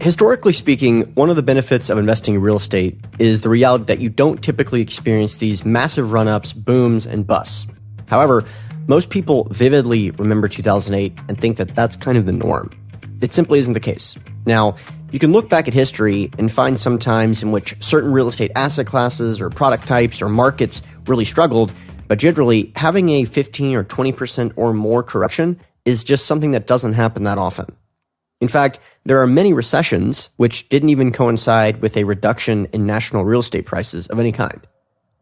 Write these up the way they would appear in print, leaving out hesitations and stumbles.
Historically speaking, one of the benefits of investing in real estate is the reality that you don't typically experience these massive run-ups, booms, and busts. However, most people vividly remember 2008 and think that that's kind of the norm. It simply isn't the case. Now, you can look back at history and find some times in which certain real estate asset classes or product types or markets really struggled, but generally, having a 15 or 20% or more correction is just something that doesn't happen that often. In fact, there are many recessions which didn't even coincide with a reduction in national real estate prices of any kind.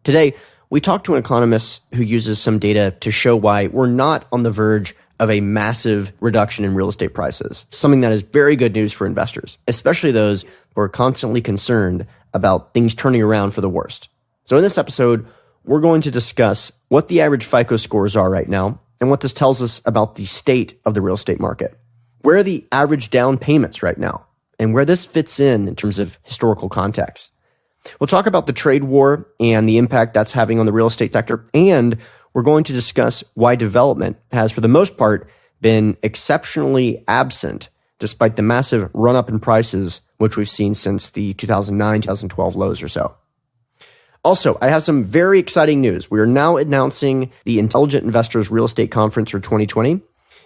Today, we talked to an economist who uses some data to show why we're not on the verge of a massive reduction in real estate prices, something that is very good news for investors, especially those who are constantly concerned about things turning around for the worst. So in this episode, we're going to discuss what the average FICO scores are right now and what this tells us about the state of the real estate market. Where are the average down payments right now, and where this fits in terms of historical context. We'll talk about the trade war and the impact that's having on the real estate sector, and we're going to discuss why development has, for the most part, been exceptionally absent despite the massive run-up in prices which we've seen since the 2009-2012 lows or so. Also, I have some very exciting news. We are now announcing the Intelligent Investors Real Estate Conference for 2020.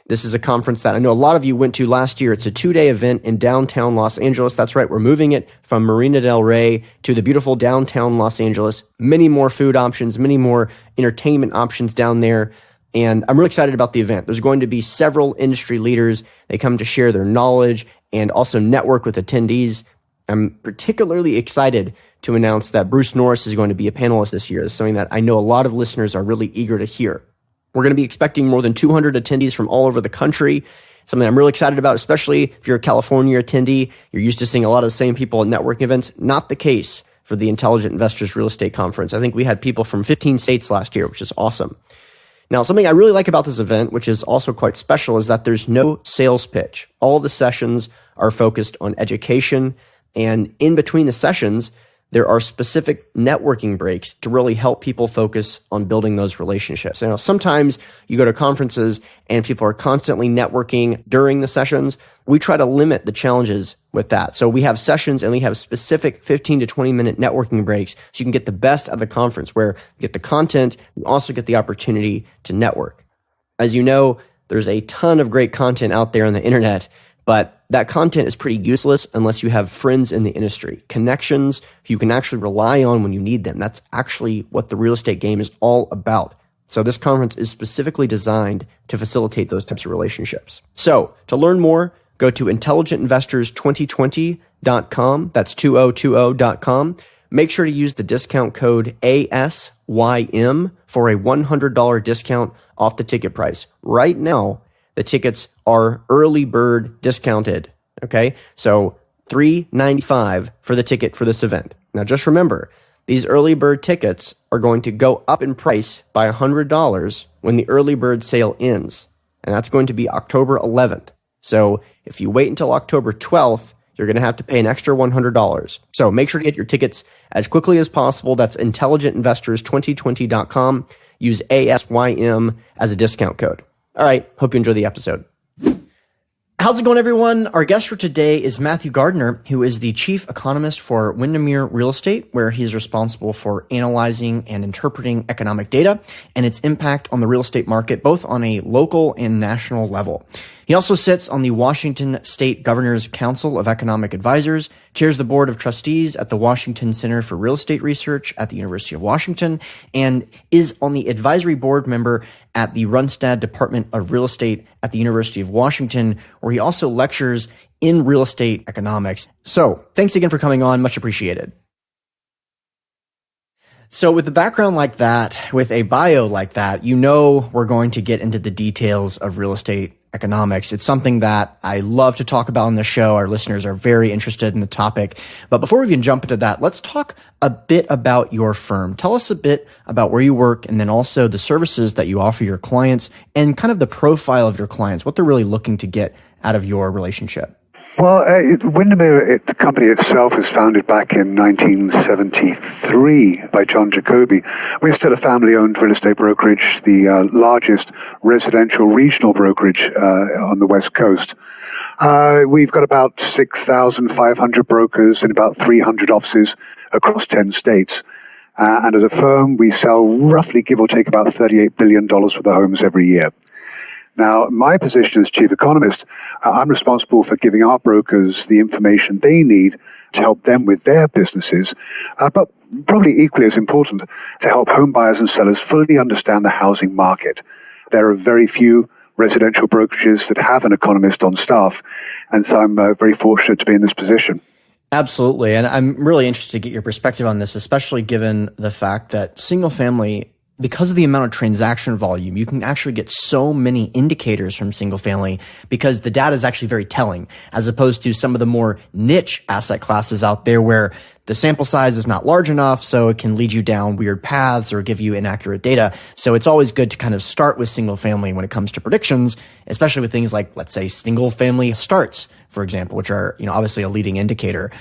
This is a conference that I know a lot of you went to last year. It's a 2-day event in downtown Los Angeles. That's right. We're moving it from Marina del Rey to the beautiful downtown Los Angeles. Many more food options, many more entertainment options down there. And I'm really excited about the event. There's going to be several industry leaders. They come to share their knowledge and also network with attendees. I'm particularly excited to announce that Bruce Norris is going to be a panelist this year. It's something that I know a lot of listeners are really eager to hear. We're going to be expecting more than 200 attendees from all over the country, something I'm really excited about, especially if you're a California attendee. You're used to seeing a lot of the same people at networking events. Not the case for the Intelligent Investors Real Estate Conference. I think we had people from 15 states last year, which is awesome. Now, something I really like about this event, which is also quite special, is that there's no sales pitch. All the sessions are focused on education, and in between the sessions, there are specific networking breaks to really help people focus on building those relationships. You know, sometimes you go to conferences and people are constantly networking during the sessions. We try to limit the challenges with that. So we have sessions and we have specific 15 to 20 minute networking breaks so you can get the best out of the conference, where you get the content, you also get the opportunity to network. As you know, there's a ton of great content out there on the internet, but that content is pretty useless unless you have friends in the industry, connections you can actually rely on when you need them. That's actually what the real estate game is all about. So this conference is specifically designed to facilitate those types of relationships. So to learn more, go to intelligentinvestors2020.com. That's 2020.com. Make sure to use the discount code ASYM for a $100 discount off the ticket price. Right now, the tickets are early bird discounted, okay? So $395 for the ticket for this event. Now just remember, these early bird tickets are going to go up in price by $100 when the early bird sale ends. And that's going to be October 11th. So if you wait until October 12th, you're going to have to pay an extra $100. So make sure to get your tickets as quickly as possible. That's intelligentinvestors2020.com. Use ASYM as a discount code. All right, hope you enjoy the episode. How's it going, everyone? Our guest for today is Matthew Gardner, who is the Chief Economist for Windermere Real Estate, where he is responsible for analyzing and interpreting economic data and its impact on the real estate market, both on a local and national level. He also sits on the Washington State Governor's Council of Economic Advisors, chairs the Board of Trustees at the Washington Center for Real Estate Research at the University of Washington, and is on the advisory board member at the Runstad Department of Real Estate at the University of Washington, where he also lectures in real estate economics. So thanks again for coming on. Much appreciated. So with a background like that, with a bio like that, you know we're going to get into the details of real estate economics. It's something that I love to talk about on the show. Our listeners are very interested in the topic. But before we even jump into that, let's talk a bit about your firm. Tell us a bit about where you work and then also the services that you offer your clients and kind of the profile of your clients, what they're really looking to get out of your relationship. Well, Windermere, the company itself, was founded back in 1973 by John Jacoby. We're still a family-owned real estate brokerage, the largest residential regional brokerage on the West Coast. We've got about 6,500 brokers and about 300 offices across 10 states. And as a firm, we sell roughly, give or take, about $38 billion worth of homes every year. Now, my position as Chief Economist, I'm responsible for giving our brokers the information they need to help them with their businesses, but probably equally as important, to help home buyers and sellers fully understand the housing market. There are very few residential brokerages that have an economist on staff, and so I'm very fortunate to be in this position. Absolutely. And I'm really interested to get your perspective on this, especially given the fact that single family, because of the amount of transaction volume, you can actually get so many indicators from single family because the data is actually very telling, as opposed to some of the more niche asset classes out there where the sample size is not large enough, so it can lead you down weird paths or give you inaccurate data. So it's always good to kind of start with single family when it comes to predictions, especially with things like, let's say, single family starts, for example, which are, obviously a leading indicator.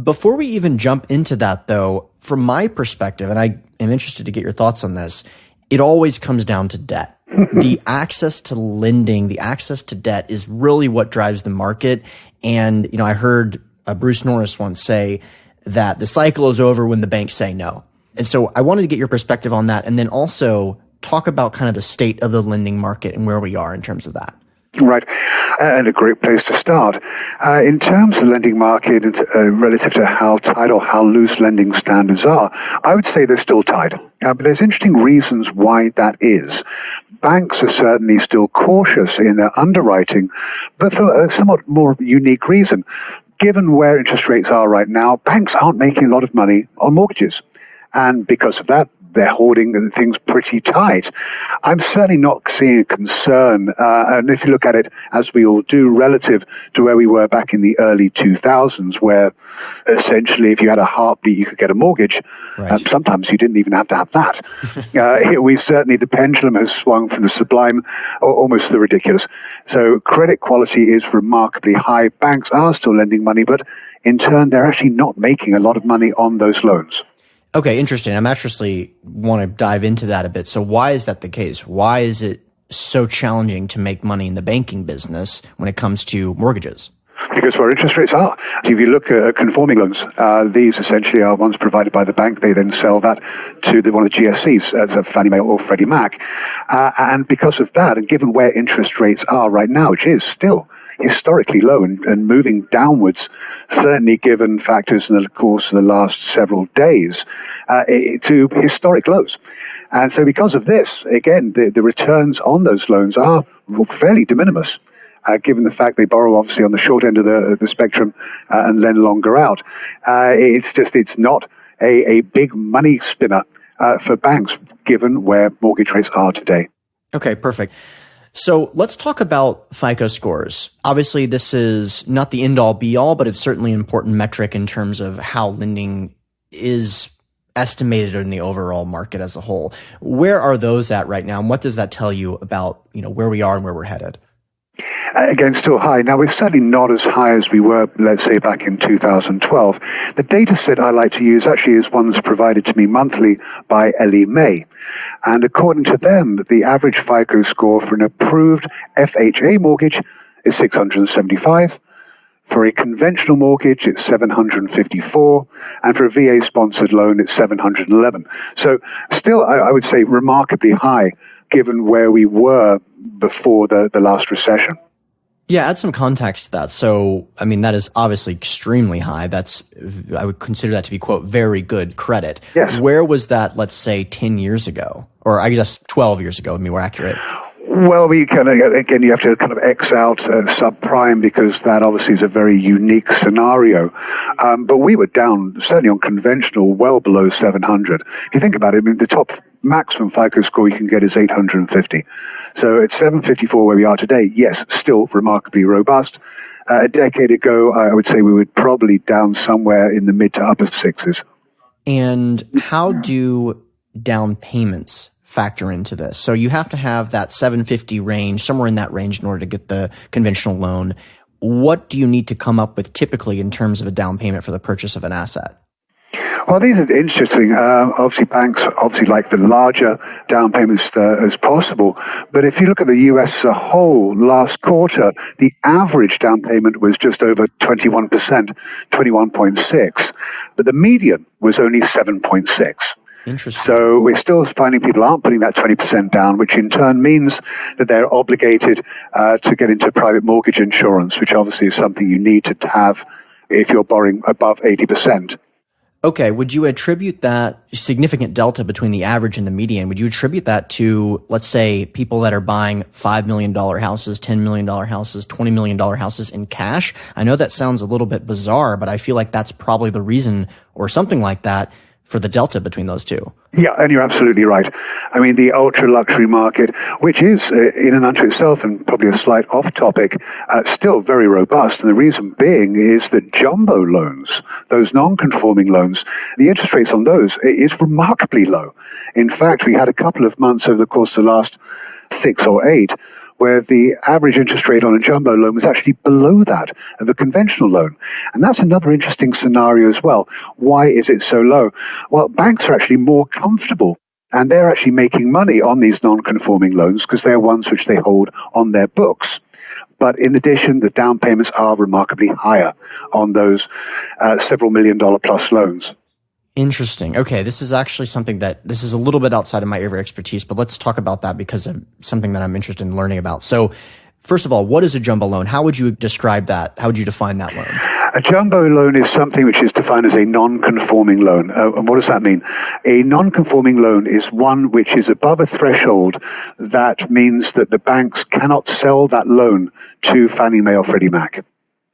Before we even jump into that, though, from my perspective, and I am interested to get your thoughts on this, it always comes down to debt. The access to lending, the access to debt is really what drives the market. And, I heard Bruce Norris once say that the cycle is over when the banks say no. And so I wanted to get your perspective on that and then also talk about kind of the state of the lending market and where we are in terms of that. Right. And a great place to start. In terms of the lending market, relative to how tight or how loose lending standards are, I would say they're still tight. But there's interesting reasons why that is. Banks are certainly still cautious in their underwriting, but for a somewhat more unique reason. Given where interest rates are right now, banks aren't making a lot of money on mortgages. And because of that, they're holding things pretty tight. I'm certainly not seeing a concern, and if you look at it, as we all do, relative to where we were back in the early 2000s, where essentially if you had a heartbeat, you could get a mortgage. Right. Sometimes you didn't even have to have that. The pendulum has swung from the sublime almost to the ridiculous. So credit quality is remarkably high. Banks are still lending money, but in turn, they're actually not making a lot of money on those loans. Okay, interesting. I'm actually want to dive into that a bit. So why is that the case? Why is it so challenging to make money in the banking business when it comes to mortgages? Because where interest rates are. If you look at conforming loans, these essentially are ones provided by the bank. They then sell that to one of the GSEs, as Fannie Mae or Freddie Mac. And because of that, and given where interest rates are right now, which is still historically low and moving downwards, certainly given factors in the course of the last several days, to historic lows. And so because of this, again, the returns on those loans are fairly de minimis, given the fact they borrow obviously on the short end of the spectrum and lend longer out. It's not a big money spinner for banks, given where mortgage rates are today. Okay, perfect. So let's talk about FICO scores. Obviously, this is not the end-all be-all, but it's certainly an important metric in terms of how lending is estimated in the overall market as a whole. Where are those at right now, and what does that tell you about where we are and where we're headed? Again, still high. Now, we're certainly not as high as we were, let's say, back in 2012. The data set I like to use actually is one that's provided to me monthly by Ellie Mae. And according to them, the average FICO score for an approved FHA mortgage is 675. For a conventional mortgage, it's 754. And for a VA-sponsored loan, it's 711. So still, I would say, remarkably high, given where we were before the last recession. Yeah, add some context to that. So, that is obviously extremely high. I would consider that to be, quote, very good credit. Yes. Where was that, let's say, 10 years ago? Or I guess 12 years ago, to be more accurate. Well, you have to kind of X out subprime because that obviously is a very unique scenario. But we were down, certainly on conventional, well below 700. If you think about it, the top maximum FICO score you can get is 850. So at 754 where we are today, yes, still remarkably robust. A decade ago, I would say we were probably down somewhere in the mid to upper sixes. And how do down payments factor into this? So you have to have that 750 range, somewhere in that range in order to get the conventional loan. What do you need to come up with typically in terms of a down payment for the purchase of an asset? Well, these are interesting. Obviously, banks like the larger down payments as possible. But if you look at the U.S. as a whole, last quarter, the average down payment was just over 21%, 21.6%. But the median was only 7.6%. Interesting. So we're still finding people aren't putting that 20% down, which in turn means that they're obligated to get into private mortgage insurance, which obviously is something you need to have if you're borrowing above 80%. Okay, would you attribute that significant delta between the average and the median, would you attribute that to, let's say, people that are buying $5 million houses, $10 million houses, $20 million houses in cash? I know that sounds a little bit bizarre, but I feel like that's probably the reason, or something like that, for the delta between those two. Yeah, and you're absolutely right. I mean, the ultra-luxury market, which is in and unto itself, and probably a slight off-topic, still very robust. And the reason being is that jumbo loans, those non-conforming loans, the interest rates on those is remarkably low. In fact, we had a couple of months over the course of the last 6 or 8 where the average interest rate on a jumbo loan was actually below that of a conventional loan. And that's another interesting scenario as well. Why is it so low? Well, banks are actually more comfortable, and they're actually making money on these non-conforming loans because they're ones which they hold on their books. But in addition, the down payments are remarkably higher on those several $million-dollar plus loans. Interesting. Okay, this is actually something this is a little bit outside of my area of expertise, but let's talk about that because of something that I'm interested in learning about. So, first of all, what is a jumbo loan? How would you describe that? How would you define that loan? A jumbo loan is something which is defined as a non-conforming loan. And what does that mean? A non-conforming loan is one which is above a threshold that means that the banks cannot sell that loan to Fannie Mae or Freddie Mac.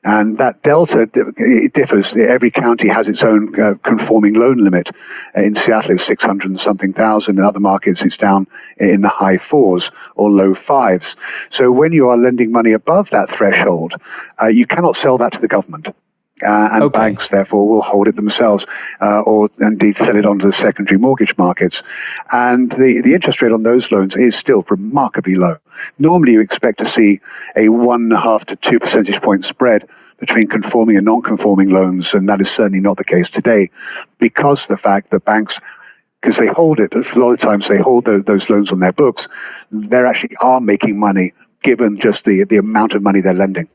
And that delta, it differs. Every county has its own conforming loan limit. In Seattle, it's 600 and something thousand. In other markets, it's down in the high 4s or low 5s. So when you are lending money above that threshold, you cannot sell that to the government. And banks, therefore, will hold it themselves or indeed sell it onto the secondary mortgage markets. And the interest rate on those loans is still remarkably low. Normally, you expect to see a 1.5 to 2 percentage point spread between conforming and non-conforming loans, and that is certainly not the case today because of the fact that banks, because they hold it, a lot of times they hold those loans on their books, they actually are making money given just the amount of money they're lending.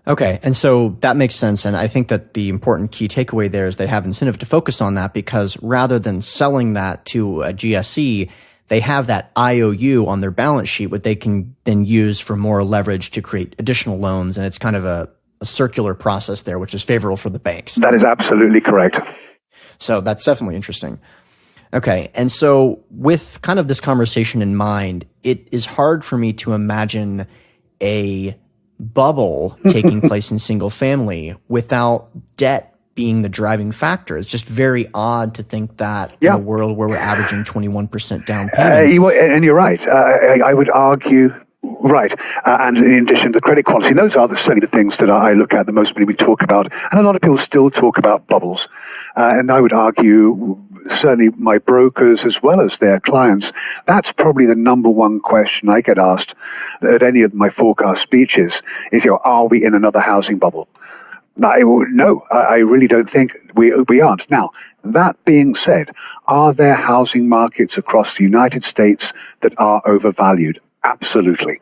Okay, and so that makes sense, and I think that the important key takeaway there is they have incentive to focus on that because rather than selling that to a GSE, they have that IOU on their balance sheet, what they can then use for more leverage to create additional loans, and it's kind of a circular process there, which is favorable for the banks. That is absolutely correct. So that's definitely interesting. Okay, and so with kind of this conversation in mind, it is hard for me to imagine a bubble taking place in single family without debt being the driving factor. It's just very odd to think that in a world where we're averaging 21% down payments. And you're right. I would argue, right. And in addition to credit quality, those are certainly the things that I look at the most when we talk about. And a lot of people still talk about bubbles. And I would argue, certainly my brokers as well as their clients, that's probably the number one question I get asked at any of my forecast speeches is, are we in another housing bubble? No, I really don't think we aren't. Now, that being said, are there housing markets across the United States that are overvalued? Absolutely.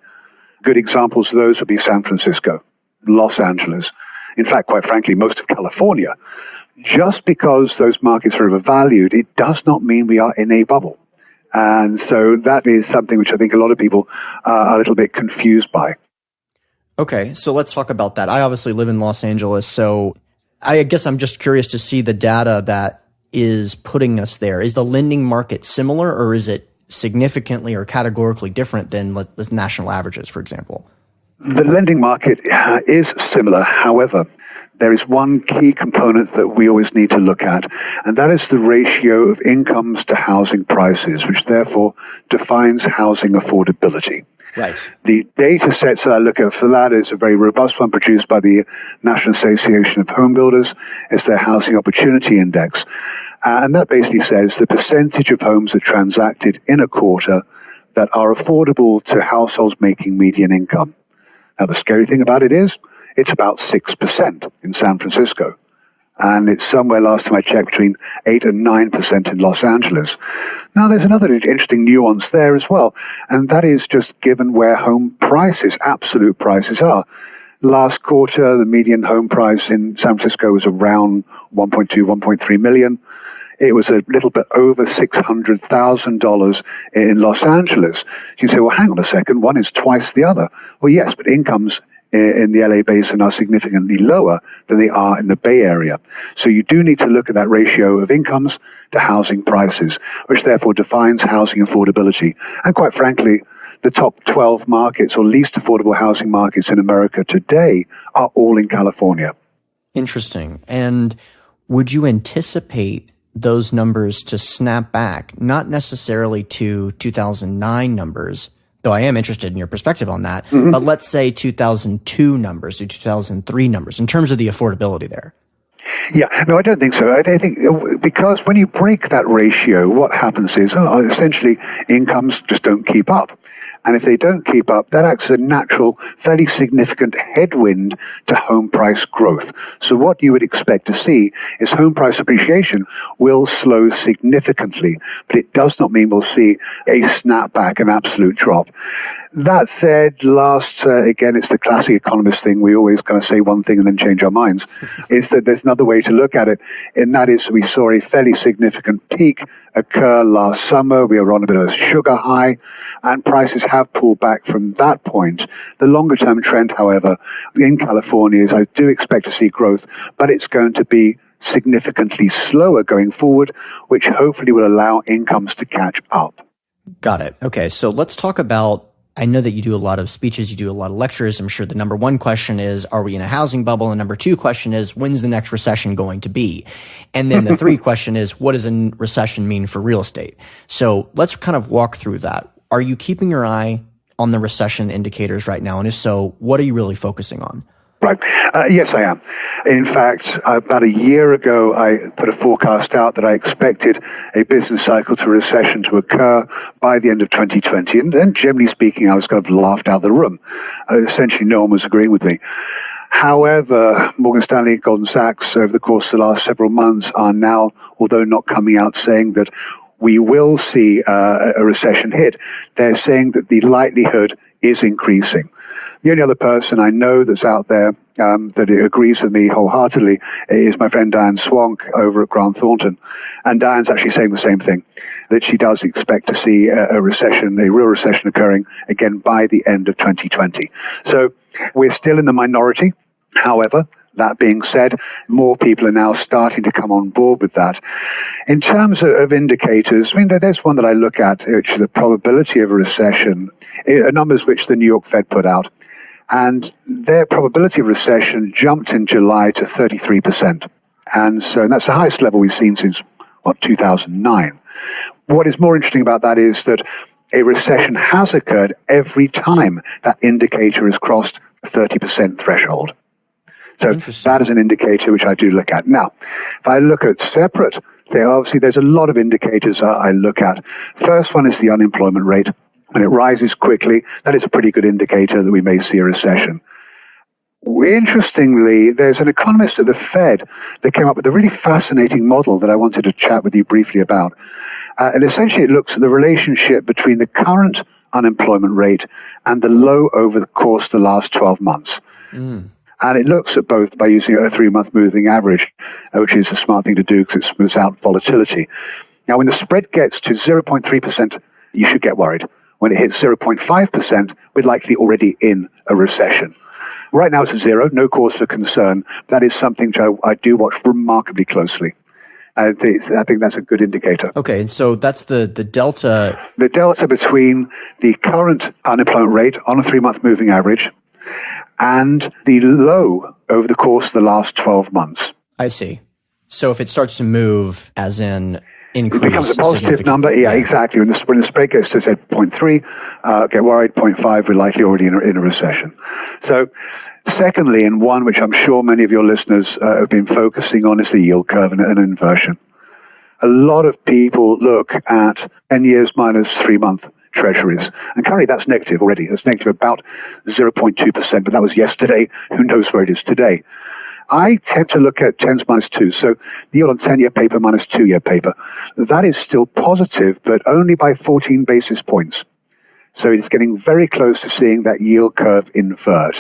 Good examples of those would be San Francisco, Los Angeles. In fact, quite frankly, most of California. Just because those markets are overvalued, it does not mean we are in a bubble. And so that is something which I think a lot of people are a little bit confused by. Okay, so let's talk about that. I obviously live in Los Angeles, so I guess I'm just curious to see the data that is putting us there. Is the lending market similar, or is it significantly or categorically different than the national averages, for example? The lending market is similar. However, there is one key component that we always need to look at, and that is the ratio of incomes to housing prices, which therefore defines housing affordability. Right. The data sets that I look at for that is a very robust one produced by the National Association of Home Builders. It's their Housing Opportunity Index. And that basically says the percentage of homes that transacted in a quarter that are affordable to households making median income. Now, the scary thing about it is it's about 6% in San Francisco. And it's somewhere, last time I checked, between 8 and 9% in Los Angeles. Now, there's another interesting nuance there as well, and that is just given where home prices, absolute prices are. Last quarter, the median home price in San Francisco was around 1.2, 1.3 million. It was a little bit over $600,000 in Los Angeles. So you say, well, hang on a second, one is twice the other. Well, yes, but incomes in the LA Basin are significantly lower than they are in the Bay Area. So you do need to look at that ratio of incomes to housing prices, which therefore defines housing affordability. And quite frankly, the top 12 markets or least affordable housing markets in America today are all in California. Interesting. And would you anticipate those numbers to snap back, not necessarily to 2009 numbers, though I am interested in your perspective on that, but let's say 2002 numbers or 2003 numbers in terms of the affordability there? Yeah, no, I don't think so. I think because when you break that ratio, what happens is essentially incomes just don't keep up. And if they don't keep up, that acts as a natural, fairly significant headwind to home price growth. So what you would expect to see is home price appreciation will slow significantly, but it does not mean we'll see a snapback, an absolute drop. That said, again, it's the classic economist thing. We always kind of say one thing and then change our minds. Is that there's another way to look at it, and that is we saw a fairly significant peak occur last summer. We were on a bit of a sugar high, and prices have pulled back from that point. The longer-term trend, however, in California is I do expect to see growth, but it's going to be significantly slower going forward, which hopefully will allow incomes to catch up. Got it. Okay, so let's talk about, I know that you do a lot of speeches, you do a lot of lectures. I'm sure the number one question is, are we in a housing bubble? And number two question is, when's the next recession going to be? And then the three question is, what does a recession mean for real estate? So let's kind of walk through that. Are you keeping your eye on the recession indicators right now? And if so, what are you really focusing on? Right. Yes, I am. In fact, about a year ago, I put a forecast out that I expected a business cycle to recession to occur by the end of 2020. And then, generally speaking, I was kind of laughed out of the room. Essentially, no one was agreeing with me. However, Morgan Stanley, Goldman Sachs, over the course of the last several months are now, although not coming out saying that we will see a recession hit, they're saying that the likelihood is increasing. The only other person I know that's out there that agrees with me wholeheartedly is my friend Diane Swank over at Grant Thornton. And Diane's actually saying the same thing, that she does expect to see a recession, a real recession occurring again by the end of 2020. So we're still in the minority. However, that being said, more people are now starting to come on board with that. In terms of indicators, I mean, there's one that I look at, which is the probability of a recession, numbers which the New York Fed put out. And their probability of recession jumped in July to 33%. And that's the highest level we've seen since, 2009. What is more interesting about that is that a recession has occurred every time that indicator has crossed the 30% threshold. So that is an indicator which I do look at. Now, if I look at separate, there's a lot of indicators I look at. First one is the unemployment rate. When it rises quickly, that is a pretty good indicator that we may see a recession. Interestingly, there's an economist at the Fed that came up with a really fascinating model that I wanted to chat with you briefly about. And essentially it looks at the relationship between the current unemployment rate and the low over the course of the last 12 months. And it looks at both by using a 3-month moving average, which is a smart thing to do because it smooths out volatility. Now, when the spread gets to 0.3%, you should get worried. When it hits 0.5%, we're likely already in a recession. Right now it's at 0, no cause for concern. That is something which I do watch remarkably closely. I think that's a good indicator. Okay, and so that's the delta. The delta between the current unemployment rate on a 3-month moving average and the low over the course of the last 12 months. I see. So if it starts to move, as in increase, it becomes a positive number. Yeah, exactly. When the spread gets to, say, 0.3, get worried. 0.5, we're likely already in a recession. So, secondly, and one which I'm sure many of your listeners have been focusing on, is the yield curve and an inversion. A lot of people look at 10 years minus 3-month treasuries. And currently that's negative already. It's negative about 0.2%, but that was yesterday. Who knows where it is today? I tend to look at 10s minus 2, so the yield on 10-year paper minus 2-year paper. That is still positive, but only by 14 basis points. So it's getting very close to seeing that yield curve invert.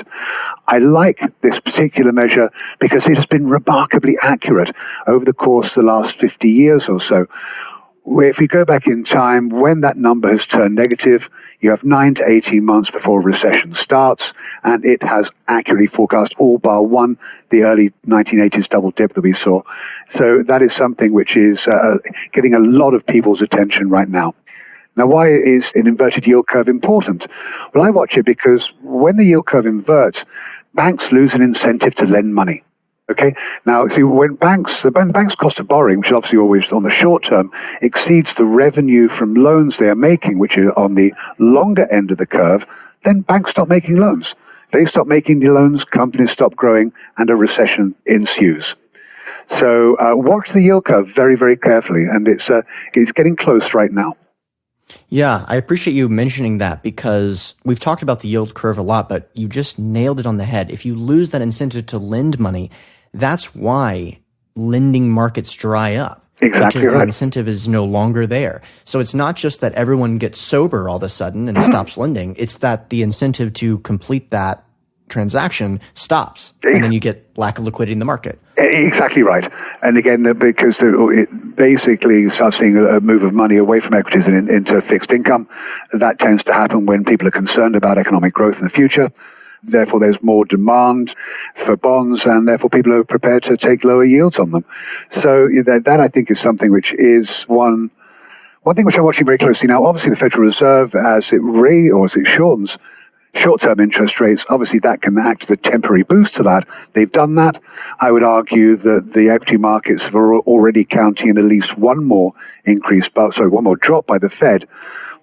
I like this particular measure because it has been remarkably accurate over the course of the last 50 years or so. If we go back in time, when that number has turned negative, you have 9 to 18 months before a recession starts, and it has accurately forecast all bar one, the early 1980s double dip that we saw. So that is something which is getting a lot of people's attention right now. Now, why is an inverted yield curve important? Well, I watch it because when the yield curve inverts, banks lose an incentive to lend money. Okay. Now, see, when the bank's cost of borrowing, which is obviously always on the short term, exceeds the revenue from loans they are making, which is on the longer end of the curve, then banks stop making loans. They stop making the loans, companies stop growing, and a recession ensues. So watch the yield curve very, very carefully, and it's getting close right now. Yeah, I appreciate you mentioning that because we've talked about the yield curve a lot, but you just nailed it on the head. If you lose that incentive to lend money, that's why lending markets dry up. Exactly because right. The incentive is no longer there. So it's not just that everyone gets sober all of a sudden and stops lending. It's that the incentive to complete that transaction stops, and then you get lack of liquidity in the market. Exactly right. And again, because it basically starts seeing a move of money away from equities and into fixed income, that tends to happen when people are concerned about economic growth in the future. Therefore, there's more demand for bonds, and therefore people are prepared to take lower yields on them. So that I think is something which is one thing which I'm watching very closely now. Obviously, the Federal Reserve, as it shortens short-term interest rates, obviously that can act as a temporary boost to that. They've done that. I would argue that the equity markets are already counting in at least one more drop by the Fed.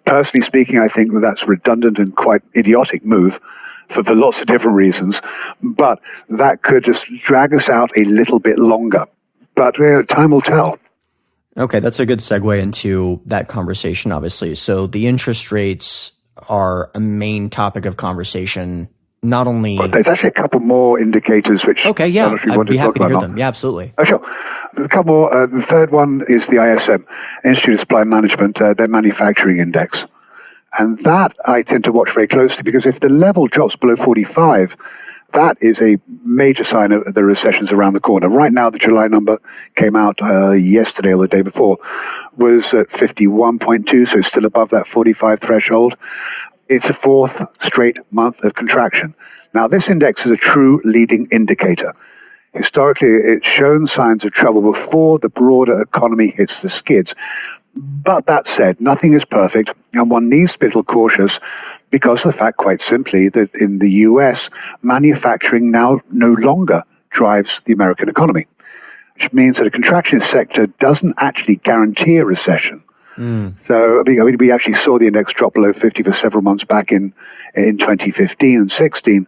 Personally speaking, I think that's a redundant and quite idiotic move for lots of different reasons, but that could just drag us out a little bit longer. But time will tell. Okay, that's a good segue into that conversation, obviously. So the interest rates are a main topic of conversation, not only... But there's actually a couple more indicators which... Okay, yeah, I'd be happy to hear them. Yeah, absolutely. Oh, sure. A couple more. The third one is the ISM, Institute of Supply Management, their manufacturing index. And that I tend to watch very closely because if the level drops below 45, that is a major sign of the recession's around the corner. Right now, the July number came out yesterday or the day before, was at 51.2, so it's still above that 45 threshold. It's a fourth straight month of contraction. Now, this index is a true leading indicator. Historically, it's shown signs of trouble before the broader economy hits the skids. But that said, nothing is perfect, and one needs to be a little cautious because of the fact, quite simply, that in the U.S., manufacturing now no longer drives the American economy, which means that a contraction sector doesn't actually guarantee a recession. So we actually saw the index drop below 50 for several months back in 2015 and 16.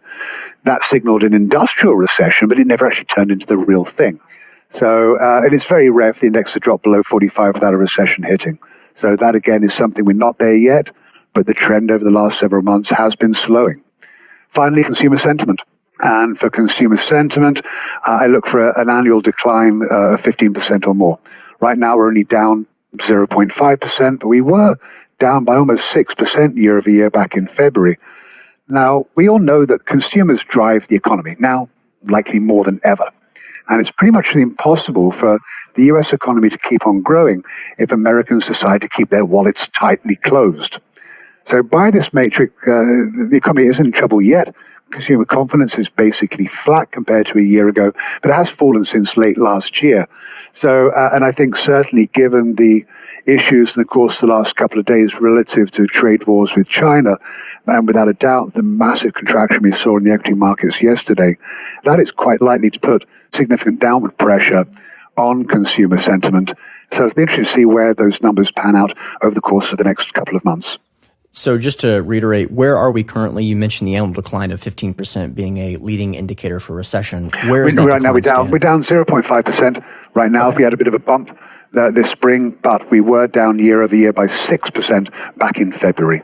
That signaled an industrial recession, but it never actually turned into the real thing. So it is very rare for the index to drop below 45 without a recession hitting. So that, again, is something we're not there yet, but the trend over the last several months has been slowing. Finally, consumer sentiment. And for consumer sentiment, I look for an annual decline of 15% or more. Right now, we're only down 0.5%, but we were down by almost 6% year over year back in February. Now, we all know that consumers drive the economy, now likely more than ever. And it's pretty much impossible for the U.S. economy to keep on growing if Americans decide to keep their wallets tightly closed. So by this matrix, the economy isn't in trouble yet. Consumer confidence is basically flat compared to a year ago, but it has fallen since late last year. So, and I think certainly given the issues in the course of the last couple of days relative to trade wars with China, and without a doubt the massive contraction we saw in the equity markets yesterday, that is quite likely to put significant downward pressure on consumer sentiment. So it'll be interesting to see where those numbers pan out over the course of the next couple of months. So just to reiterate, where are we currently? You mentioned the annual decline of 15% being a leading indicator for recession. Where is that right now? We're down 0.5% right now. Okay. We had a bit of a bump this spring, but we were down year over year by 6% back in February.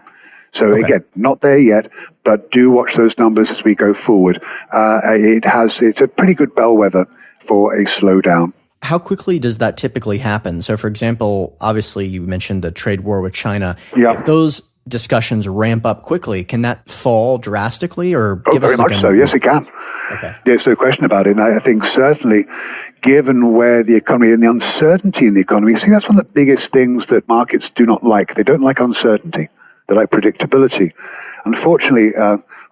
So again, not there yet, but do watch those numbers as we go forward. It's a pretty good bellwether for a slowdown. How quickly does that typically happen? So, for example, obviously you mentioned the trade war with China. Yeah. If those discussions ramp up quickly, can that fall drastically? Or very much so. Yes, it can. Okay. There's no question about it. And I think certainly, given where the economy and the uncertainty in the economy, see, that's one of the biggest things that markets do not like. They don't like uncertainty. They like predictability. Unfortunately,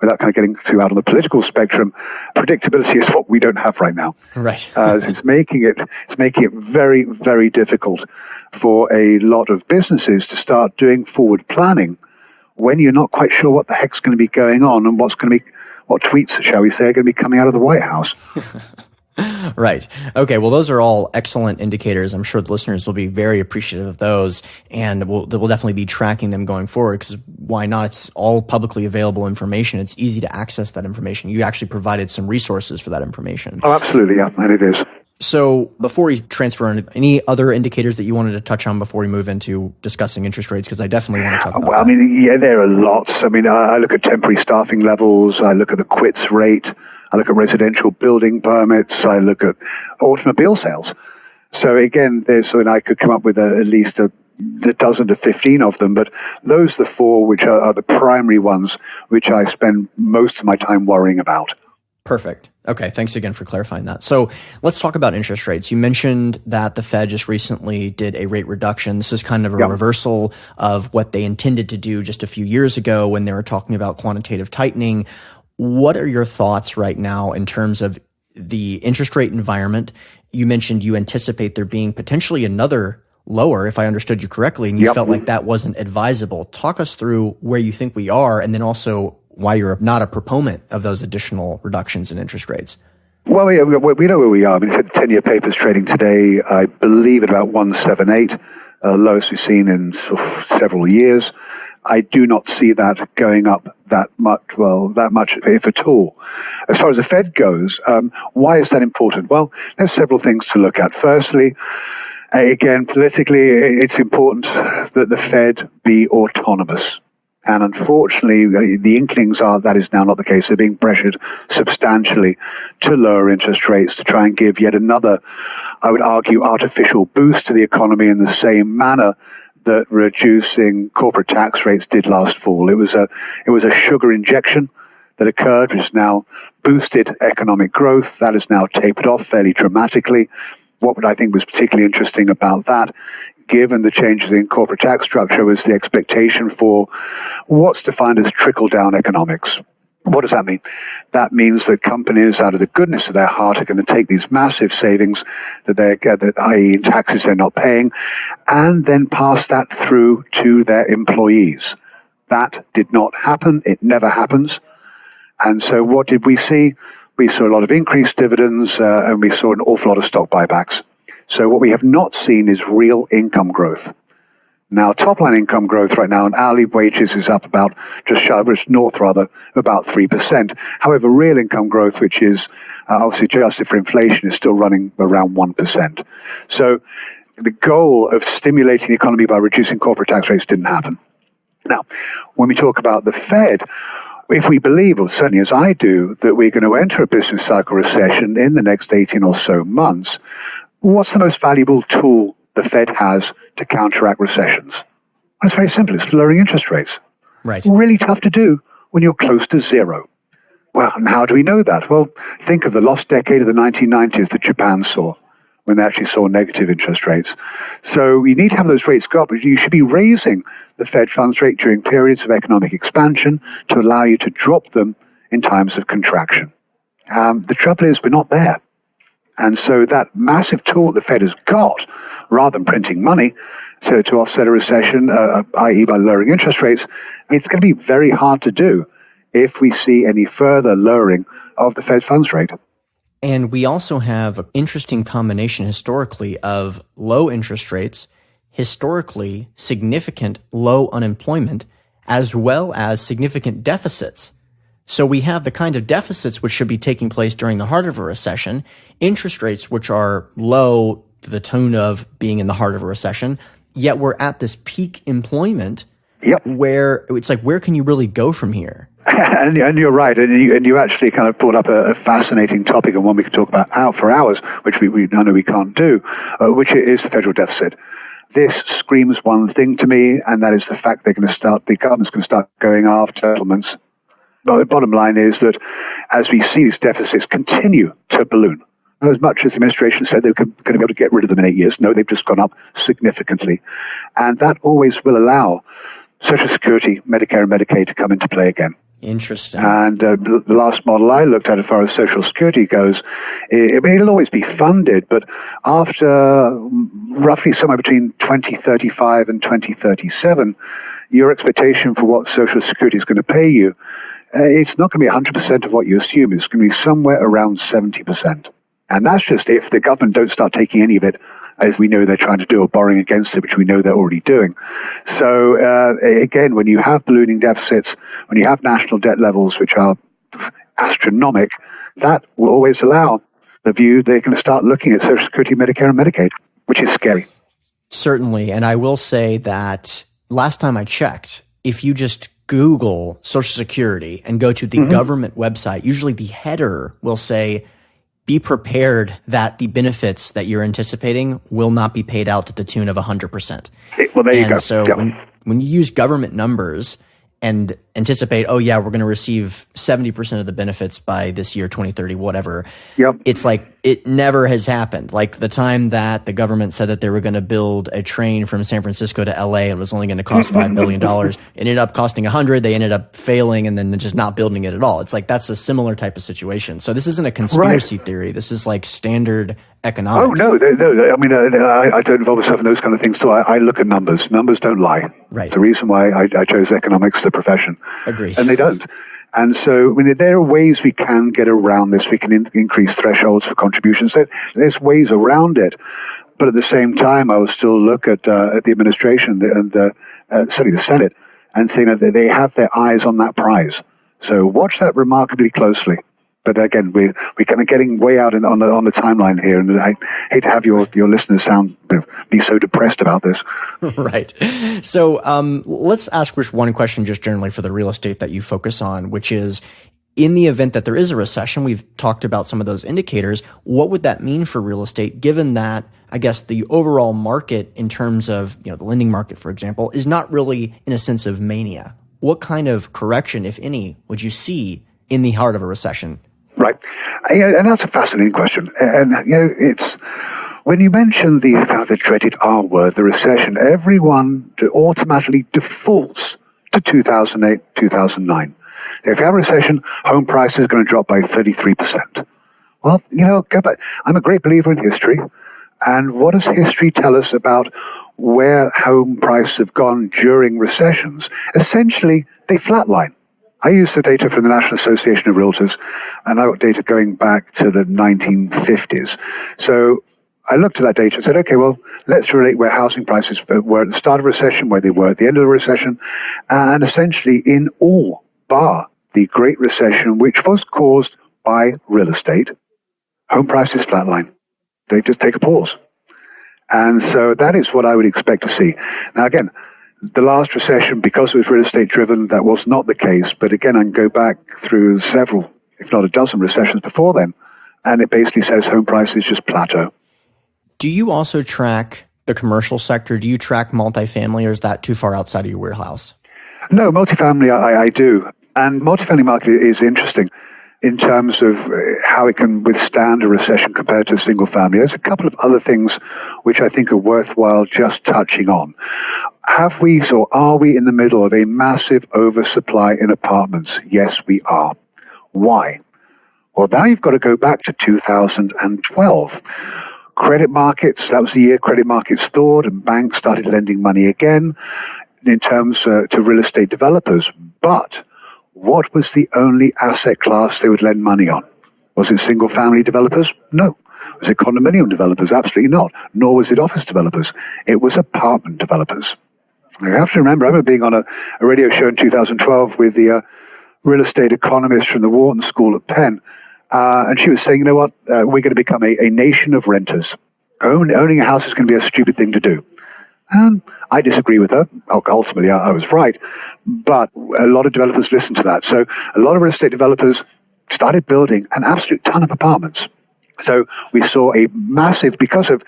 without kind of getting too out on the political spectrum, predictability is what we don't have right now. Right. It's making it very, very difficult for a lot of businesses to start doing forward planning when you're not quite sure what the heck's going to be going on and what tweets, shall we say, are going to be coming out of the White House. Right. Okay. Well, those are all excellent indicators. I'm sure the listeners will be very appreciative of those, and we'll definitely be tracking them going forward, because why not? It's all publicly available information. It's easy to access that information. You actually provided some resources for that information. Oh, absolutely. Yeah, and it is. So before we transfer on, any other indicators that you wanted to touch on before we move into discussing interest rates? Because I definitely want to talk about that. I mean, yeah, there are lots. I mean, I look at temporary staffing levels. I look at the quits rate. I look at residential building permits. I look at automobile sales. So again, I could come up with at least a dozen to 15 of them, but those are the four which are the primary ones which I spend most of my time worrying about. Perfect. Okay, thanks again for clarifying that. So let's talk about interest rates. You mentioned that the Fed just recently did a rate reduction. This is kind of a reversal of what they intended to do just a few years ago when they were talking about quantitative tightening. What are your thoughts right now in terms of the interest rate environment? You mentioned you anticipate there being potentially another lower, if I understood you correctly, and you felt like that wasn't advisable. Talk us through where you think we are, and then also why you're not a proponent of those additional reductions in interest rates. Well, we know where we are. I mean, the 10-year paper's trading today, I believe, at about 178, lowest we've seen in several years. I do not see that going up that much, if at all. As far as the Fed goes, why is that important? Well, there's several things to look at. Firstly, again, politically, it's important that the Fed be autonomous. And unfortunately, the inklings are that is now not the case. They're being pressured substantially to lower interest rates to try and give yet another, I would argue, artificial boost to the economy in the same manner that reducing corporate tax rates did last fall. It was a sugar injection that occurred, which has now boosted economic growth. That has now tapered off fairly dramatically. What I think was particularly interesting about that, given the changes in corporate tax structure, was the expectation for what's defined as trickle-down economics. What does that mean? That means that companies, out of the goodness of their heart, are going to take these massive savings that i.e. in taxes they're not paying, and then pass that through to their employees. That did not happen. It never happens. And so what did we see? We saw a lot of increased dividends, and we saw an awful lot of stock buybacks. So what we have not seen is real income growth. Now, top-line income growth right now, and hourly wages is up about about 3%. However, real income growth, which is obviously adjusted for inflation, is still running around 1%. So the goal of stimulating the economy by reducing corporate tax rates didn't happen. Now, when we talk about the Fed, if we believe, or certainly as I do, that we're going to enter a business cycle recession in the next 18 or so months, what's the most valuable tool the Fed has to counteract recessions? Well, it's very simple. It's lowering interest rates. Right. Really tough to do when you're close to zero. Well, and how do we know that? Well, think of the lost decade of the 1990s that Japan saw, when they actually saw negative interest rates. So you need to have those rates go up, but you should be raising the Fed funds rate during periods of economic expansion to allow you to drop them in times of contraction. The trouble is we're not there. And so that massive tool the Fed has got, rather than printing money to offset a recession, i.e. by lowering interest rates, it's going to be very hard to do if we see any further lowering of the Fed funds rate. And we also have an interesting combination historically of low interest rates, historically significant low unemployment, as well as significant deficits. So we have the kind of deficits which should be taking place during the heart of a recession, interest rates which are low to the tune of being in the heart of a recession, yet we're at this peak employment Yep. where it's like, where can you really go from here? And you're right, and you actually kind of brought up a fascinating topic, and one we could talk about out for hours, which we know we can't do, which is the federal deficit. This screams one thing to me, and that is the fact the government's going to start going after settlements. But the bottom line is that as we see these deficits continue to balloon, as much as the administration said they were going to be able to get rid of them in 8 years, no, they've just gone up significantly. And that always will allow Social Security, Medicare, and Medicaid to come into play again. Interesting. And the last model I looked at as far as Social Security goes, it'll always be funded, but after roughly somewhere between 2035 and 2037, your expectation for what Social Security is going to pay you, it's not going to be 100% of what you assume. It's going to be somewhere around 70%. And that's just if the government don't start taking any of it, as we know they're trying to do, or borrowing against it, which we know they're already doing. So again, when you have ballooning deficits, when you have national debt levels which are astronomical, that will always allow the view they're going to start looking at Social Security, Medicare, and Medicaid, which is scary. Certainly. And I will say that last time I checked, if you just Google Social Security and go to the government website, usually the header will say, be prepared that the benefits that you're anticipating will not be paid out to the tune of 100%. Well, there you go. So when you use government numbers and anticipate, oh yeah, we're going to receive 70% of the benefits by this year, 2030, whatever. Yep. It's like, it never has happened. Like the time that the government said that they were going to build a train from San Francisco to LA and it was only going to cost $5 billion, it ended up costing 100. They ended up failing and then just not building it at all. It's like, that's a similar type of situation. So this isn't a conspiracy theory. This is like standard economics. Oh, no. I mean, I don't involve myself in those kind of things too. I look at numbers. Numbers don't lie. Right. It's the reason why I chose economics as a profession. Agreed. And they don't. And so, I mean, there are ways we can get around this. We can increase thresholds for contributions. There's ways around it. But at the same time, I will still look at the administration and certainly the Senate and say that they have their eyes on that prize. So watch that remarkably closely. But again, we're kind of getting way out on the timeline here, and I hate to have your listeners be so depressed about this. Right. So let's ask Rich one question just generally for the real estate that you focus on, which is, in the event that there is a recession, we've talked about some of those indicators, what would that mean for real estate, given that, I guess, the overall market in terms of, the lending market, for example, is not really in a sense of mania? What kind of correction, if any, would you see in the heart of a recession? Right. And that's a fascinating question. And, it's when you mention the dreaded R word, the recession, everyone automatically defaults to 2008, 2009. If you have a recession, home prices are going to drop by 33%. Well, go back. I'm a great believer in history. And what does history tell us about where home prices have gone during recessions? Essentially, they flatline. I use the data from the National Association of Realtors, and I got data going back to the 1950s. So I looked at that data and said, okay, well, let's relate where housing prices were at the start of a recession, where they were at the end of the recession, and essentially in all bar the Great Recession, which was caused by real estate, home prices flatline. They just take a pause. And so that is what I would expect to see. Now, again, the last recession, because it was real estate driven, that was not the case. But again, I can go back through several, if not a dozen recessions before then, and it basically says home prices just plateau. Do you also track the commercial sector? Do you track multifamily, or is that too far outside of your warehouse? No, multifamily I do. And multifamily market is interesting in terms of how it can withstand a recession compared to single family. There's a couple of other things which I think are worthwhile just touching on. Have we, or are we in the middle of a massive oversupply in apartments? Yes, we are. Why? Well, now you've got to go back to 2012. Credit markets, that was the year credit markets thawed and banks started lending money again in terms to real estate developers. But what was the only asset class they would lend money on? Was it single-family developers? No. Was it condominium developers? Absolutely not. Nor was it office developers. It was apartment developers. You have to remember, I remember being on a radio show in 2012 with the real estate economist from the Wharton School at Penn, and she was saying, we're going to become a nation of renters. Owning a house is going to be a stupid thing to do. And I disagree with her. Ultimately, I was right. But a lot of developers listened to that. So a lot of real estate developers started building an absolute ton of apartments. So we saw a massive, because of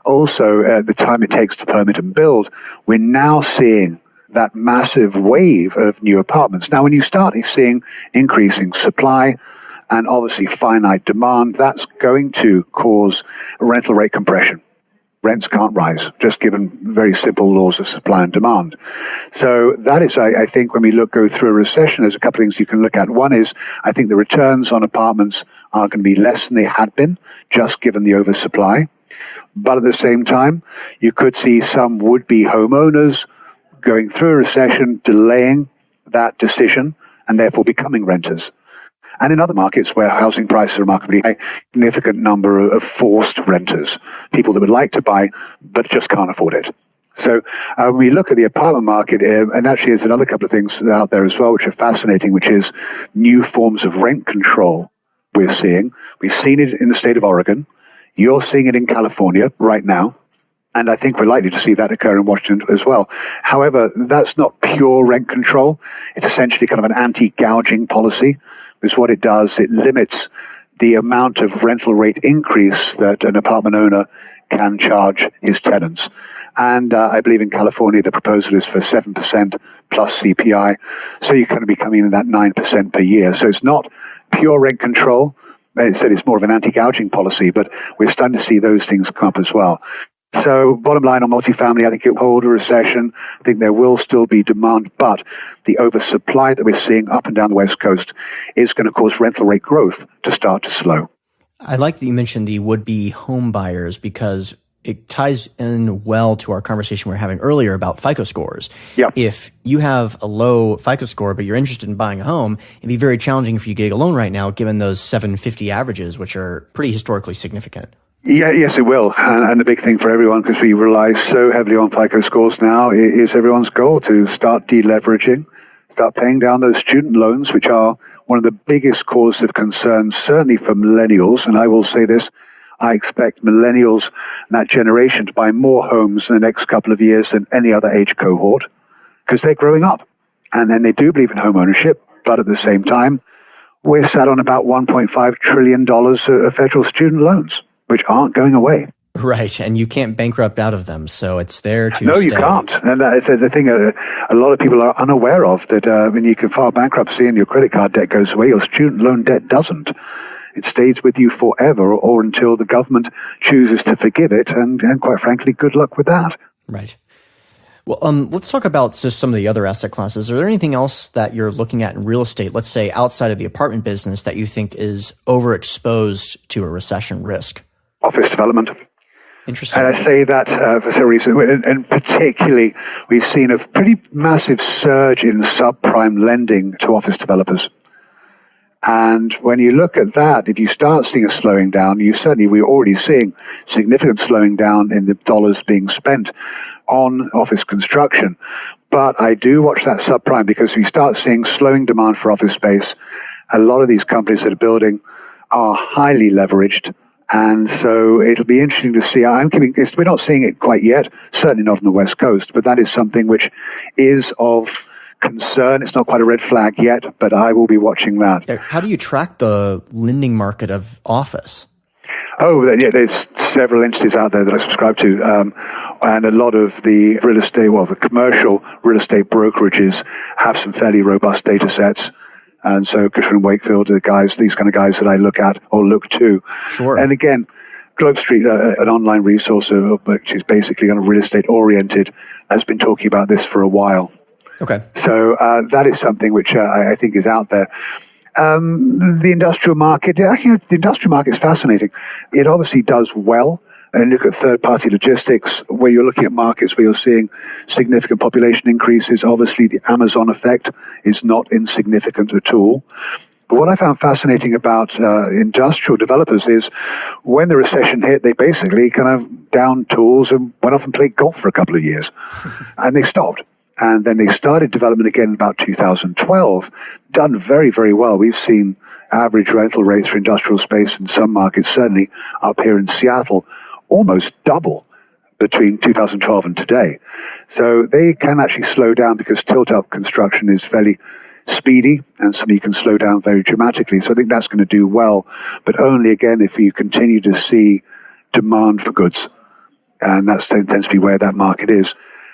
also the time it takes to permit and build, we're now seeing that massive wave of new apartments. Now, when you start seeing increasing supply and obviously finite demand, that's going to cause rental rate compression. Rents can't rise, just given very simple laws of supply and demand. So that is, I think, when we go through a recession, there's a couple of things you can look at. One is, I think the returns on apartments are going to be less than they had been, just given the oversupply. But at the same time, you could see some would-be homeowners going through a recession, delaying that decision, and therefore becoming renters. And in other markets where housing prices are remarkably high, a significant number of forced renters, people that would like to buy but just can't afford it. So when we look at the apartment market, and actually there's another couple of things out there as well which are fascinating, which is new forms of rent control we're seeing. We've seen it in the state of Oregon. You're seeing it in California right now. And I think we're likely to see that occur in Washington as well. However, that's not pure rent control. It's essentially kind of an anti-gouging policy. Because what it does, it limits the amount of rental rate increase that an apartment owner can charge his tenants. And I believe in California, the proposal is for 7% plus CPI. So you're going to be coming in at that 9% per year. So it's not pure rent control. It said it's more of an anti-gouging policy, but we're starting to see those things come up as well. So bottom line on multifamily, I think it will hold a recession. I think there will still be demand, but the oversupply that we're seeing up and down the West Coast is going to cause rental rate growth to start to slow. I like that you mentioned the would-be home buyers because it ties in well to our conversation we were having earlier about FICO scores. Yep. If you have a low FICO score, but you're interested in buying a home, it'd be very challenging for you to get a loan right now, given those 750 averages, which are pretty historically significant. Yeah, yes, it will. And the big thing for everyone, because we rely so heavily on FICO scores now, is everyone's goal to start deleveraging, start paying down those student loans, which are one of the biggest causes of concern, certainly for millennials. And I will say this, I expect millennials, that generation, to buy more homes in the next couple of years than any other age cohort, because they're growing up. And then they do believe in home ownership, but at the same time, we're sat on about $1.5 trillion of federal student loans, which aren't going away. Right, and you can't bankrupt out of them, so it's there to No, stay. you can't. And it's the thing a lot of people are unaware of, that when you can file bankruptcy and your credit card debt goes away, your student loan debt doesn't. It stays with you forever or until the government chooses to forgive it, and quite frankly, good luck with that. Right. Well, let's talk about just some of the other asset classes. Are there anything else that you're looking at in real estate, let's say outside of the apartment business, that you think is overexposed to a recession risk? Office development. Interesting. And I say that for several reasons, and particularly we've seen a pretty massive surge in subprime lending to office developers. And when you look at that, if you start seeing a slowing down, we're already seeing significant slowing down in the dollars being spent on office construction. But I do watch that subprime, because we start seeing slowing demand for office space. A lot of these companies that are building are highly leveraged. And so it'll be interesting to see. We're not seeing it quite yet, certainly not on the West Coast, but that is something which is of concern. It's not quite a red flag yet, but I will be watching that. How do you track the lending market of office? Oh, yeah, there's several entities out there that I subscribe to, and a lot of the the commercial real estate brokerages have some fairly robust data sets. And so Cushman & Wakefield are these kind of guys that I look at or look to. Sure. And again, Globe Street, an online resource which is basically kind of real estate oriented, has been talking about this for a while. Okay. So that is something which I think is out there. The industrial market, actually, the industrial market is fascinating. It obviously does well. And look at third-party logistics, where you're looking at markets where you're seeing significant population increases. Obviously, the Amazon effect is not insignificant at all. But what I found fascinating about industrial developers is when the recession hit, they basically kind of downed tools and went off and played golf for a couple of years. And they stopped. And then they started development again in about 2012, done very, very well. We've seen average rental rates for industrial space in some markets, certainly up here in Seattle, almost double between 2012 and today. So they can actually slow down because tilt-up construction is fairly speedy, and so you can slow down very dramatically. So I think that's going to do well, but only, again, if you continue to see demand for goods. And that tends to be where that market is.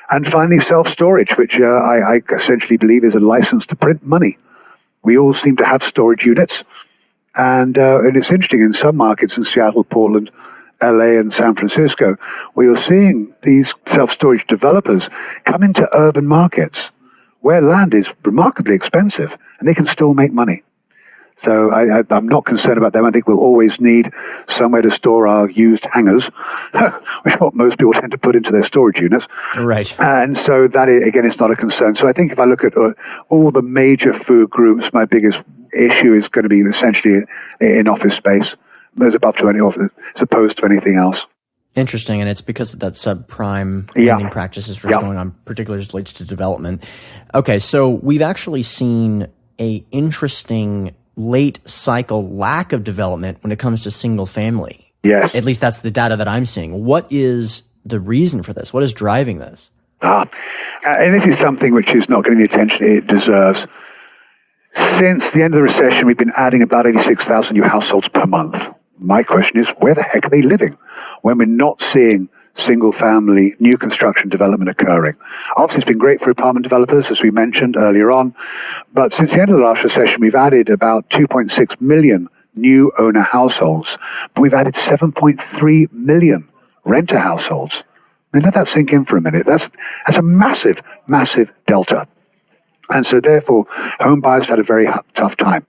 And finally, self-storage, which I essentially believe is a license to print money. We all seem to have storage units. And it's interesting, in some markets in Seattle, Portland, LA, and San Francisco, where you're seeing these self-storage developers come into urban markets where land is remarkably expensive, and they can still make money. So I'm not concerned about them. I think we'll always need somewhere to store our used hangers, which is what most people tend to put into their storage units. Right. And so that, again, is not a concern. So I think if I look at all the major food groups, my biggest issue is going to be essentially in office space. There's above 20 as opposed to anything else. Interesting, and it's because of that subprime lending practices which is going on, particularly as it relates to development. Okay, so we've actually seen a interesting late cycle lack of development when it comes to single family. Yes. At least that's the data that I'm seeing. What is the reason for this? What is driving this? And this is something which is not getting the attention it deserves. Since the end of the recession, we've been adding about 86,000 new households per month. My question is, where the heck are they living when we're not seeing single-family new construction development occurring? Obviously, it's been great for apartment developers, as we mentioned earlier on, but since the end of the last recession, we've added about 2.6 million new owner households, but we've added 7.3 million renter households. I mean, let that sink in for a minute. That's a massive, massive delta. And so, therefore, home buyers had a very tough time.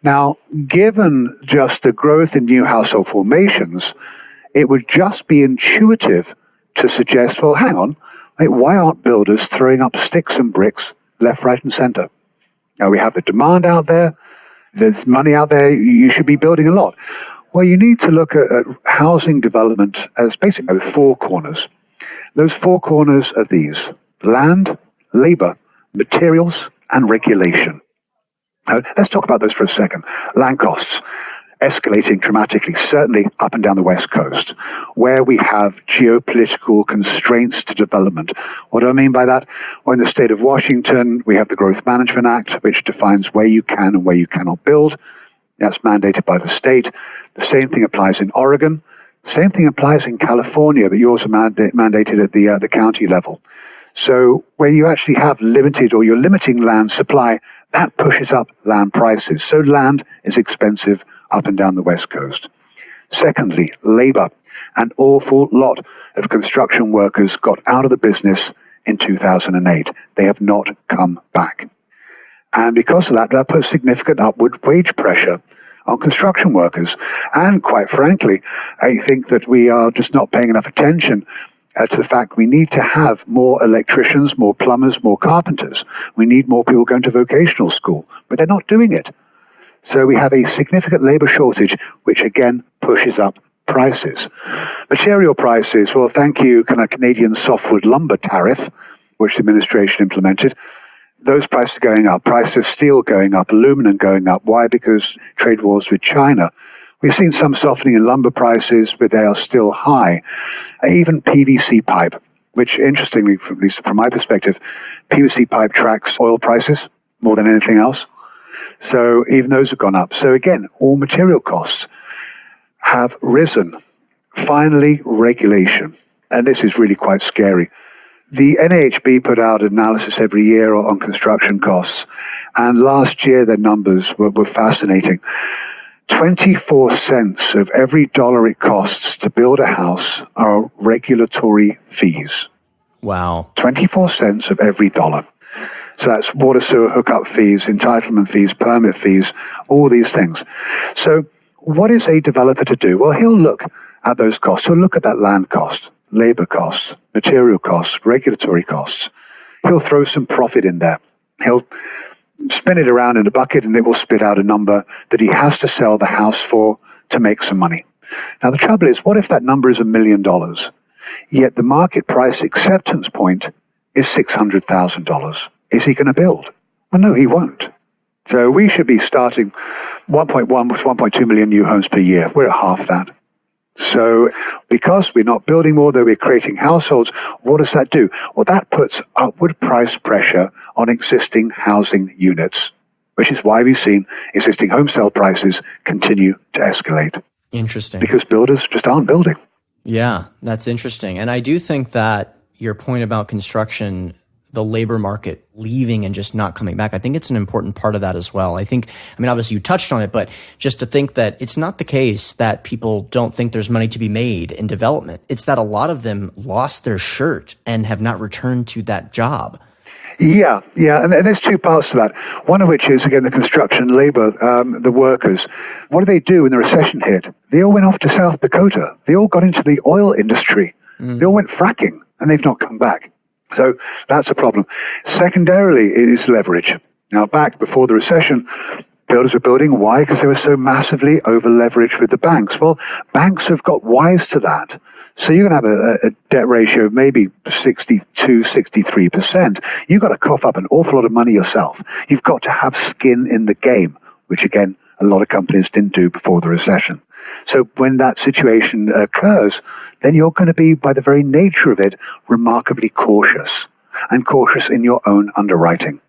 Now, given just the growth in new household formations, it would just be intuitive to suggest, well, hang on, why aren't builders throwing up sticks and bricks left, right, and center? Now, we have the demand out there, there's money out there, you should be building a lot. Well, you need to look at housing development as basically four corners. Those four corners are these: land, labor, materials, and regulation. Now, let's talk about those for a second. Land costs escalating dramatically, certainly up and down the West Coast, where we have geopolitical constraints to development. What do I mean by that? Well, in the state of Washington, we have the Growth Management Act, which defines where you can and where you cannot build. That's mandated by the state. The same thing applies in Oregon. Same thing applies in California, but yours are mandated at the county level. So where you actually have limited, or you're limiting land supply, that pushes up land prices. So land is expensive up and down the West Coast. Secondly, labor. An awful lot of construction workers got out of the business in 2008. They have not come back. And because of that, that puts significant upward wage pressure on construction workers. And quite frankly, I think that we are just not paying enough attention to the fact we need to have more electricians, more plumbers, more carpenters. We need more people going to vocational school, but they're not doing it. So we have a significant labor shortage, which again pushes up prices. Material prices, well, thank you, Canadian softwood lumber tariff, which the administration implemented. Those prices are going up. Prices of steel going up, aluminum going up. Why? Because trade wars with China. We've seen some softening in lumber prices, but they are still high. Even PVC pipe, which interestingly, at least from my perspective, PVC pipe tracks oil prices more than anything else. So even those have gone up. So again, all material costs have risen. Finally, regulation. And this is really quite scary. The NAHB put out an analysis every year on construction costs. And last year, their numbers were fascinating. 24 cents of every dollar it costs to build a house are regulatory fees. Wow. 24 cents of every dollar. So that's water, sewer, hookup fees, entitlement fees, permit fees, all these things. So what is a developer to do? Well, he'll look at those costs. He'll look at that land cost, labor costs, material costs, regulatory costs. He'll throw some profit in there. He'll spin it around in a bucket and it will spit out a number that he has to sell the house for to make some money. Now, the trouble is, what if that number is $1 million, yet the market price acceptance point is $600,000? Is he going to build? Well, no, he won't. So we should be starting 1.1 with 1.2 million new homes per year. We're at half that. So because we're not building more, though we're creating households, what does that do? Well, that puts upward price pressure on existing housing units, which is why we've seen existing home sale prices continue to escalate. Interesting. Because builders just aren't building. Yeah, that's interesting. And I do think that your point about construction, the labor market leaving and just not coming back, I think it's an important part of that as well. I mean, obviously you touched on it, but just to think that it's not the case that people don't think there's money to be made in development. It's that a lot of them lost their shirt and have not returned to that job. Yeah. And there's two parts to that. One of which is, again, the construction labor, the workers. What do they do when the recession hit? They all went off to South Dakota. They all got into the oil industry. They all went fracking, and they've not come back. So that's a problem. Secondarily, it is leverage. Now, back before the recession, builders were building. Why? Because they were so massively over-leveraged with the banks. Well, banks have got wise to that. So you're going to have a debt ratio of maybe 62, 63%. You've got to cough up an awful lot of money yourself. You've got to have skin in the game, which, again, a lot of companies didn't do before the recession. So when that situation occurs, then you're going to be, by the very nature of it, remarkably cautious, and cautious in your own underwriting.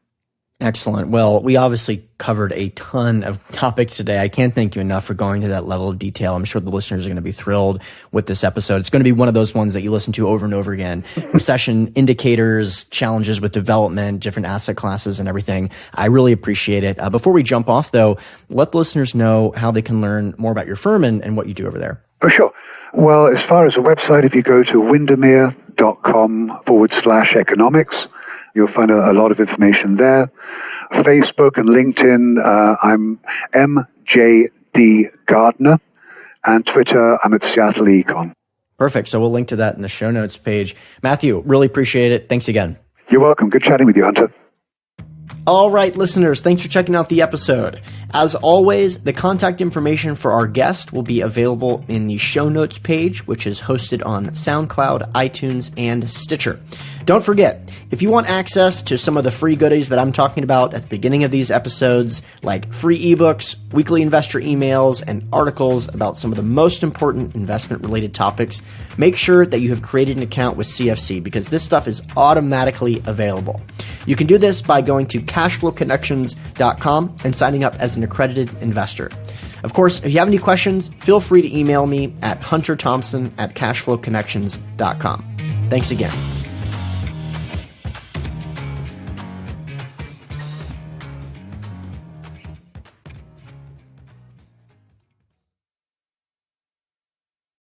Excellent. Well, we obviously covered a ton of topics today. I can't thank you enough for going to that level of detail. I'm sure the listeners are going to be thrilled with this episode. It's going to be one of those ones that you listen to over and over again. Recession indicators, challenges with development, different asset classes and everything. I really appreciate it. Before we jump off, though, let the listeners know how they can learn more about your firm and what you do over there. For sure. Well, as far as the website, if you go to windermere.com/economics, you'll find a lot of information there. Facebook and LinkedIn, I'm MJD Gardner, and Twitter, I'm at Seattle Econ. Perfect. So we'll link to that in the show notes page. Matthew, really appreciate it. Thanks again. You're welcome. Good chatting with you, Hunter. All right, listeners, thanks for checking out the episode. As always, the contact information for our guest will be available in the show notes page, which is hosted on SoundCloud, iTunes, and Stitcher. Don't forget, if you want access to some of the free goodies that I'm talking about at the beginning of these episodes, like free ebooks, weekly investor emails, and articles about some of the most important investment-related topics, make sure that you have created an account with CFC, because this stuff is automatically available. You can do this by going to cashflowconnections.com and signing up as an accredited investor. Of course, if you have any questions, feel free to email me at hunterthompson@cashflowconnections.com. Thanks again.